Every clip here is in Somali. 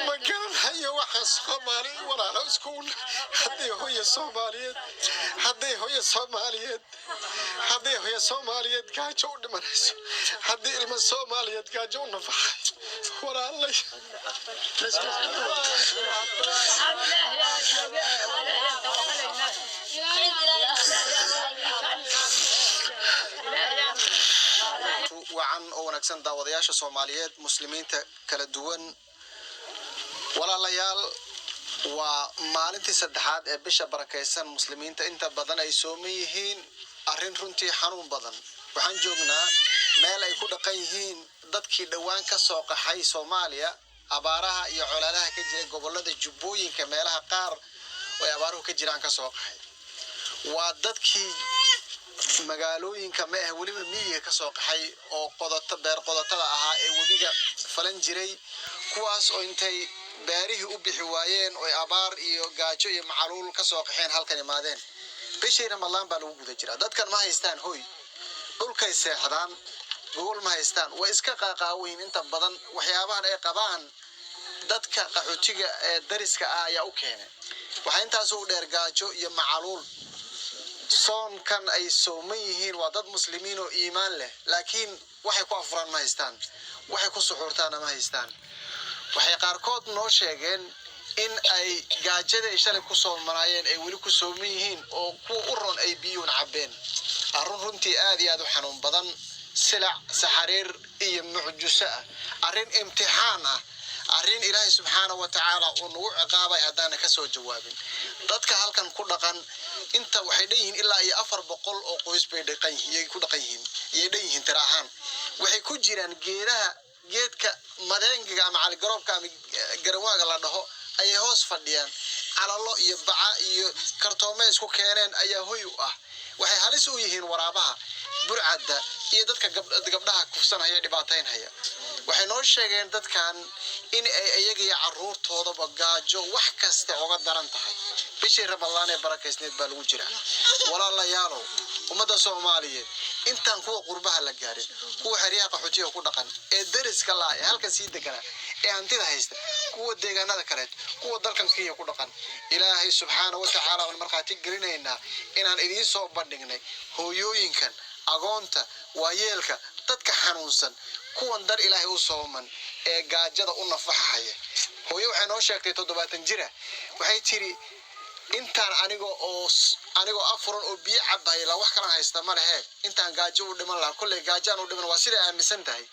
ما كان هي واحد صومالي ولا لا سكول هذه هي صومالية هذه هي صومالية هذه هي صومالية كاجون منس هذه الم صومالية كاجون نفح ولا الله وعن ونكسن داودياش الصوماليات مسلمين كلا دوان ولا ليال ومالنتي سدحات بيش بركيسان مسلمين انت بدن اي سوميهين arrin runtii xanuun badan waxaan joognaa meel ay ku dhaqan yihiin dadkii dhawaan ka soo qaxay Soomaaliya abaaraha iyo colaadaha ka jira gobolada Jubbooyinka meelaha qaar oo abaaruhu ka jiraan ka soo qaxay waa dadkii magaalooyinka ma ah waliba miyiga ka soo qaxay oo beer qodotada ahaa ee webiga falan jiray kuwaas oo intay beerihii u bixi waayeen oo abaar iyo gaajo iyo macaluul ka soo qaxeen halkan imaadeen bishii Ramadaan baa lagu guda jiraa dadkan ma haystaan hooy dhulkay seexdaan gobol ma haystaan way iska qaaqaaweyn inta badan waxyaabahan ay qabaan dadka qaxootiga ee dariska ah ayaa u keenay waxa intaas u dheer gaajo iyo macaluul soonkan ay sooman yihiin waa dad muslimiin oo iimaan leh laakiin waxay ku afuraan ma haystaan waxay ku suxuurtaan ma haystaan waxay qaarkood noo sheegeen in ay gaajada shalay ku soo maraayeen ay wali ku sooman yihiin oo ku u ron ay biyuun cabeen arrin runtii aad iyo aad u xanuun badan silac saxariir iyo mucjisa arrin imtixaan ah arrin Ilaahay subhanahu wa ta'ala uu nagu ciqaabay hadaan ka soo jawaabin dadka halkan ku dhaqan inta waxay leeyihiin ilaa iyo 400 oo qoys bay dhaqan yihiin tiraahan waxay ku jiraan geedka madeengiga ama cali garoobka ama garawaaga la dhaho ay hoos fadhiyaan calalo iyo baca iyo kartoomo isku keeneen ayaa hoy u ah waxay halis u yihiin waraabaha burcadda iyo dadka gabdhaha kufsanaya dhibaataynaya waxay noo sheegeen dadkan in ay iyaga iyo caruurtooda gaajo wax kasta uga daran tahay bishii Ramadaan ee barakeysneed baa lagu jiraa walaalayaal ummadda Soomaaliyeed intaan kuwa qurbaha la gaarin kuwa xiriyaha qaxootiga ku dhaqan ee dariska la ee halka sii degana ee hantida haysta kuwa deegaanada kale kuwa dalkan Kenya ku dhaqan Ilaahay subhanahu wa ta'ala aan marxaati gelinayna inaan idin soo bandhignay hooyooyinkan agoonta waayeelka dadka xanuunsan kuwan dar Ilaahay u sooman ee gaajada u nafaxaya hooyo waxay noo sheegtay 70 jir waxay tiri intaan anigoo afuran oo biyo cabay la wax kala haysta ma lehe intaan gaajo u dhiman la kulay gaajaan u dhiman waa sida aaminsan tahay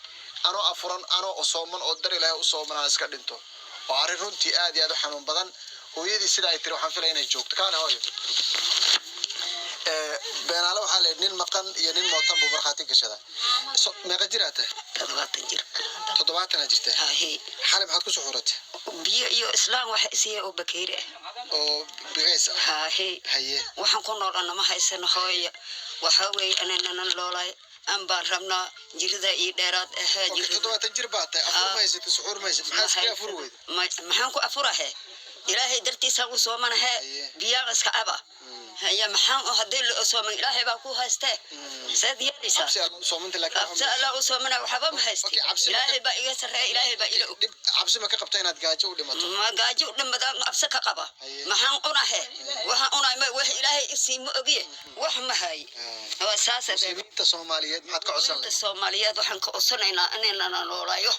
anoo afuran anoo sooman oo dar Ilaahay u sooman iska dhinto oo arrin runtii aad iyo aad u xanuun badan hooyadii sida ay tiri waxaan filayaa inay joogto kaan hooyo beenaale waxaa leeyahay nin maqan iyo nin mootan buu marxaati gashada meeqa jiraata 70 jirta xalay maxaad ku soo xuratay biyo iyo islaam wax isiye oo bakeeri oo bigaysa haye waxaan ku noolana ma haysano hooyo waxa weey anana loolay aan baan rabnaa jirida iyo dheeraad ah jirida 70 jir baad tahay afur maysid suxuur maysid maxaa iska afur weyd maxaan ku afurahay Ilaahay dartiisa u soomanahay biyaha iska aba هيا محام هدي اللي أسومن إلهي باكو هاستة سادية ليسا أبسا الله أسومنا وحبا ما هاستة إلهي باقي سر إلهي باقي له عبس ما كقبتين هتجاجو لما ما جاجو لما ده أبسا كقبا محام أنا هي أنا ما وح إلهي اسم أبيه وح ما هاي هو أساسا سميت الصوماليات ما تقصنا الصوماليات وحن قصنا أنا نورايو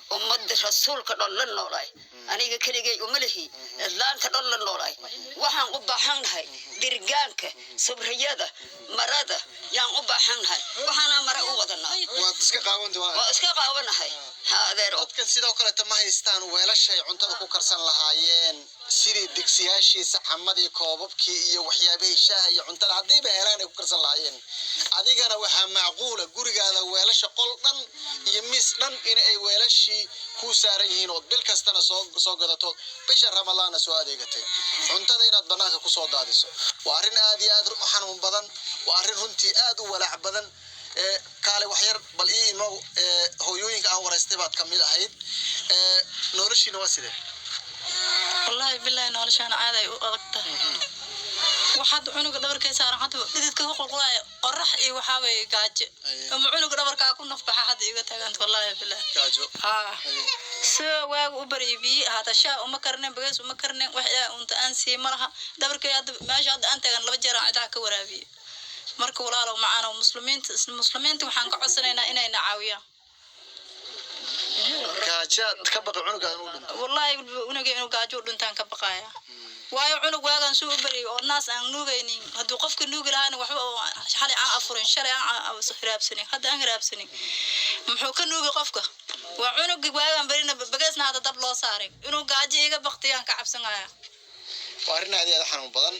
ومد رسول كدل نوراي أنا كليجي وملهي الآن كدل نوراي وحن قبحان هاي درجانك صبريادة مرادة يعني قبحان هاي وحنا مرا وضنا واسك قاون دواء واسك قاون هاي هذا رو كان سيدا وكلا تما هيستان ولا شيء عنده كوكرسان لهايين سيري دكسياشي سحمدي كوببكي iyo waxyaabaha shaaha iyo cuntada hadii ba helaan ku karsan lahaayeen adigana waxa macquul ah gurigaada weelasha qol dhan iyo mis dhan in ay weelashi ku saaran yihiin oo bil kastana soo gadato bisha Ramadaan soo adeegatay cuntada inaad banaanka ku soo daadiso waa arrin aad iyo aad u xanuun badan waa arrin runtii aad u walaac badan kaale wax yar bal iimo hooyooyinka aan wareystay baad kamid ahayd noloshiina waa sidee والله بالله نولشان عادي وأغطى waxaad cunuga dhabarka saaran hadda dhididka ku qulqulay qorrax iyo waxa way gaajo ama cunuga dhabarka ku nafbaxa hadda iga tagan wallahi billah gaajo soo waagu u bariibi hada shaa uma karneen bagaas uma karneen wax ila unta aan sii malaha dhabarka hadda meesha hadda aan tagan laba jeer aan ka waraabiyo marka walaalow macaan muslimiinta waxaan ka codsanaynaa inay na caawiyaan gaajo ka baqay cunuga inuu dhinto wallahi unuga inuu gaajo dhintaan ka baqaya waayo cunug waagan soo bariyo oo naas aan nuugaynin haduu qofka nuugi lahaana waxba xalay aan afurin shalay aan raabsanin hadda aan raabsanin muxuu ka nuugi qofka waa cunug waagan barina bagaasna hada dab loo saaray inuu gaajo iga baqtiyaan ka cabsanaya وارنا هذه هذا حنون بدن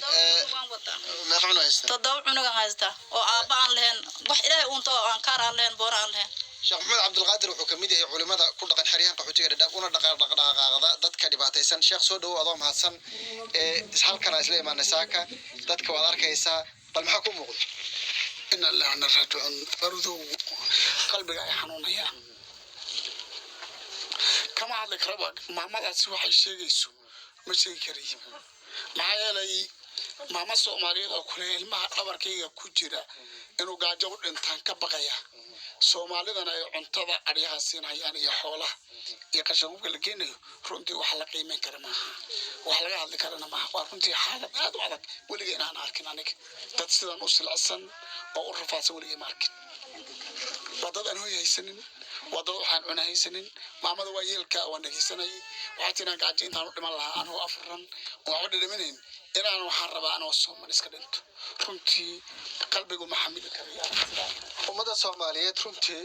ما قعنا هسه تضوع عنق هسه وأبا عن لهن وح إلهي أنت عن كار عن لهن بورا عن لهن شيخ محمد عبد القادر وحكميده علماء كل دقن حريان قحوتي قد ونا دقن دتك دباتيسن شيخ سودو أضام حسن هل كان إسلام النساكة دتك وذارك إيسا بل محكوم مغل إن الله نرجع برضو قلبي حنون يا كما عندك ربك ما سوى شيء يسوع ماشي كريم معايا لي ماما سوماليد oo kale ilmaha dhabarkayga ku jira inuu gaajo u dhintaan ka baqaya Soomaalidana ay cuntada ariyaha siinayaan iyo xoolaha iyo qashanka la geenayo runtii wax la qiimeyn karo ma wax laga hadli karana ma waa runtii xaalad aad u adag waligeena aan arkin aniga dad sidan u silacsan oo u rafaadsan waligeena ma arkin wadada aan haysanin wadada waxaan cunaysanin maamada waa yeelka oo nageysanay waxa tiraan gaajo intaan u dhiman lahaa anoo afran oo wax dhadhaminayn inaan waxaan rabaa anoo Soomaali iska dhinto runtii qalbigu ma xamili karayo ummada Soomaaliyeed runtii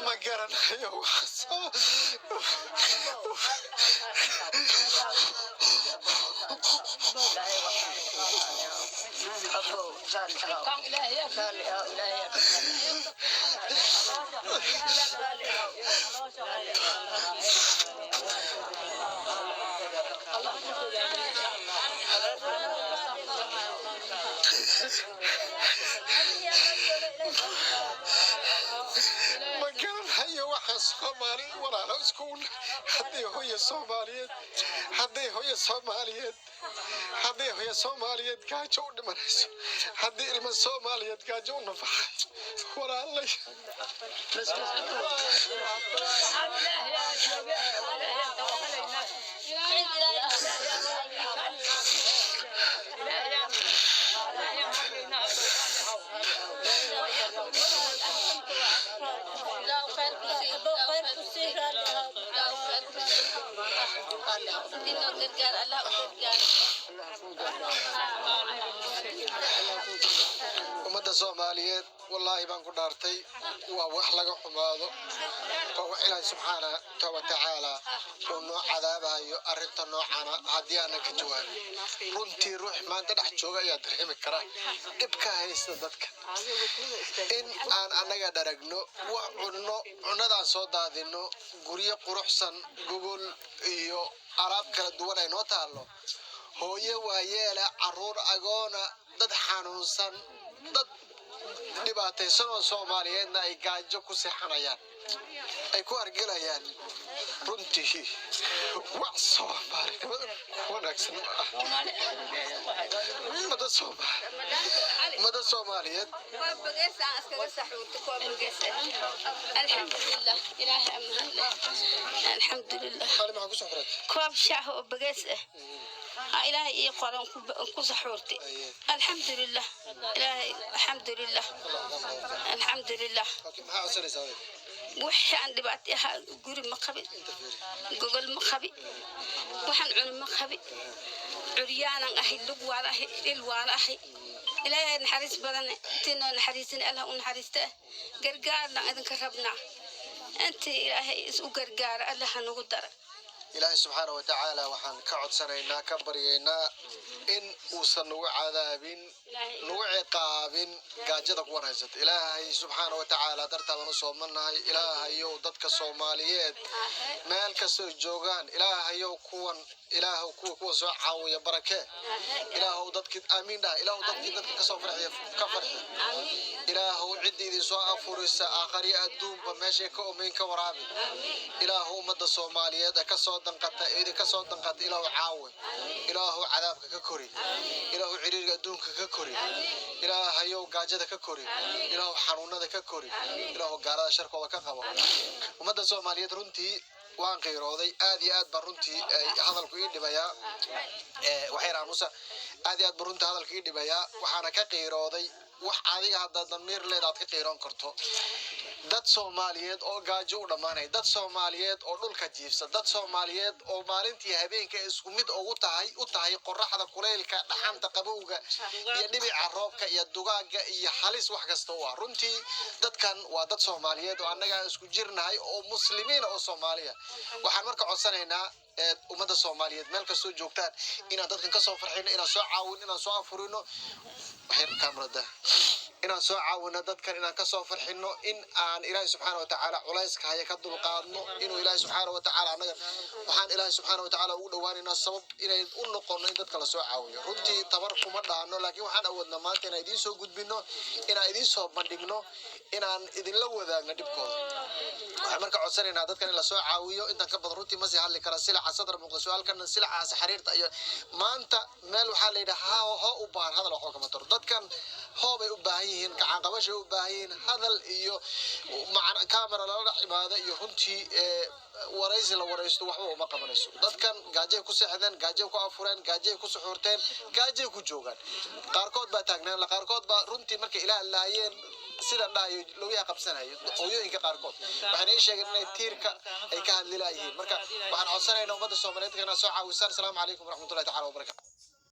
ما قرن Soomaali walaalo iskuul hadii hooyo Soomaaliyeed gaajo u dhimanayso hadii ilmo Soomaaliyeed gaajo u nafaxay walaalay umada Soomaaliyeed wallahi baan ku dhaartay waa wax laga xumaado oo Ilaahay subhanahu wa ta'ala oo noo cadaabayo arinta noocana hadii aan ka jawaabin runtii ruux maanta dhex jooga ayaa dareemi kara dibka haysta dadka in aan anaga daragno wax cunadaan soo daadino guriyo quruxsan gogol iyo alaab kala duwan ay noo taalo hooyo waayeela caruur agoona dad xanuunsan dad dhibaataysan oo Soomaaliyeedna ay gaajo ku seexanayaan ay ku argelayaan runtii wax Soomaali wanaagsan mada Soomaaliyeed alxamdulillah ilaahay ammaan alxamdulillah koob shaah oo bagees ah ilaahay iyo qoran ku saxuurtay alxamdulillah ilaahay alxamdulillah وحن دبعتها قري مخبي جوجل مخبي وحن عن مخبي عريانا أهي لقوا أهي الوالا أهي إلهي نحرس بدن تنو نحرسين الله ونحرسته قرقارنا إذن كربنا أنت إلهي وقرقار الله هنقدر إلهي سبحانه وتعالى وحن كعد سنينا كبرينا إن وصلوا عذابين نوع عقاب قاجدك ورهست إلهي سبحانه وتعالى درتا ونصومنا إلهي يو ضدك الصوماليات مالك سجوغان إلهي يو كون إلهي كون سوى عاوية بركة إلهي ضدك آمين دا إلهي ضدك كسوفر كفرح إلهي عدي ذي سوى فرس آخري أدوم بماشي كومين كورابي إلهي مدى الصوماليات كسو دنقت إذا كسو دنقت إلهي عاوي إلهي عذابك ككوري إلهي عرير أدومك ككوري إلهي يو قاجدك ككوري إلهي حنونك ككوري إلهي قارada sharkooda ka qabo umada Soomaaliyeed runtii waan qeyrooday aad iyo aad baan runtii hadalku ii dhibaya waxay Muuse aad iyo aad baan runtii hadalku ii dhibaya waxaana ka qeyrooday wax adiga hadda damiir leedaad ka qeyroon karto dad Soomaaliyeed oo gaajo u dhamaanay dad Soomaaliyeed oo dhulka jiifsa dad Soomaaliyeed oo maalintii habeenka isku mid ugu tahay qorraxda kuleylka dhaxanta qabowga iyo dhibica roobka iyo dugaaga iyo halis wax kasta oo runtii dadkan waa dad Soomaaliyeed oo annaga isku jirnahay oo muslimiin oo Soomaaliya waxaan marka codsanaynaa umada Soomaaliyeed meel kastoo joogtaan inaan dadkan ka soo farxino inaan soo caawin inaan soo afurino waxaan kaamirada inaan soo caawino dadkan inaan ka soo farxino in aan Ilaahay subhanahu wa ta'ala culayska haya ka dulqaadno inuu Ilaahay subhanahu wa ta'ala anaga waxaan Ilaahay subhanahu wa ta'ala ugu dhawaanina sabab inay u noqono in dadka la soo caawiyo runtii tabar kuma dhaano laakiin waxaan awoodna maanta inaan idin soo gudbino inaan idin soo bandhigno inaan idin la wadaagno dhibkooda waxaan marka codsanaynaa dadkan in la soo caawiyo intaan ka badan runtii ma si hadli kara silaca sadar muuqda su'aalkan silacaas xiriirta iyo maanta meel waxa la yiraahdaa ha u baahan hadal wax kama taro dadkan hoobay u baahan yihiin gacan qabasho u baahan yihiin hadal iyo macna camera la cibaado iyo runtii waraysi la waraysto waxba uma qabanayso dadkan gaajay ku seexdeen gaajay ku afureen gaajay ku suxurteen gaajay ku joogan qaarkood baa taagnaan la qaarkood baa runtii markay ilaa laayeen sida dhaayo looga qabsanayo hooyooyinka qaarkood waxaan ay sheegeen inay tiirka ay ka hadli laayeen marka waxaan codsanaynaa umada Soomaaliyeed inay soo caawisaan. Assalaamu calaykum waraxmatullaahi ta'ala wa barakaatuh.